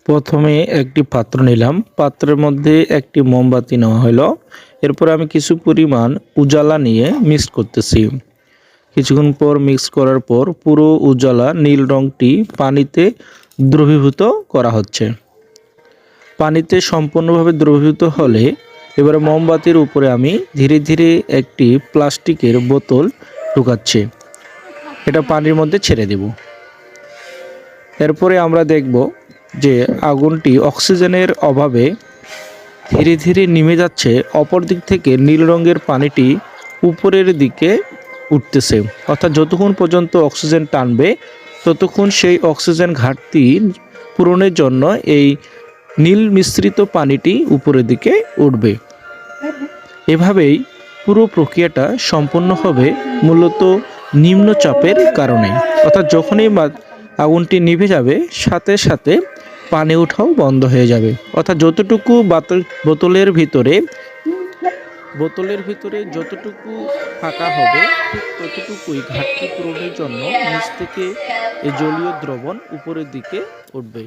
প্রথমে একটি পাত্র নিলাম, পাত্রের মধ্যে একটি মোমবাতি নেওয়া হলো। এরপর আমি কিছু পরিমাণ উজালা নিয়ে মিক্স করতেছি। কিছুক্ষণ পর মিক্স করার পর পুরো উজালা নীল রঙটি পানিতে দ্রবীভূত করা হচ্ছে। পানিতে সম্পূর্ণভাবে দ্রবীভূত হলে এবারে মোমবাতির উপরে আমি ধীরে ধীরে একটি প্লাস্টিকের বোতল ঢুকাচ্ছি। এটা পানির মধ্যে ছেড়ে দেব। এরপরে আমরা দেখব যে আগুনটি অক্সিজেনের অভাবে ধীরে ধীরে নিমে যাচ্ছে। অপর দিক থেকে নীল রঙের পানিটি উপরের দিকে উঠতেছে, অর্থাৎ যতক্ষণ পর্যন্ত অক্সিজেন টানবে ততক্ষণ সেই অক্সিজেন ঘাটতি পূরণের জন্য এই নীল মিশ্রিত পানিটি উপরের দিকে উঠবে। এভাবেই পুরো প্রক্রিয়াটা সম্পন্ন হবে মূলত নিম্নচাপের কারণে, অর্থাৎ যখনই আগুনটি নিভে যাবে সাথে সাথে পানি ওঠাও বন্ধ হয়ে যাবে। অর্থাৎ যতটুকু বোতলের ভিতরে যতটুকু ফাঁকা হবে ঠিক ততটুকুই ঘাটতি পূরণের জন্য নিচ থেকে এই জলীয় দ্রবণ উপরের দিকে উঠবে।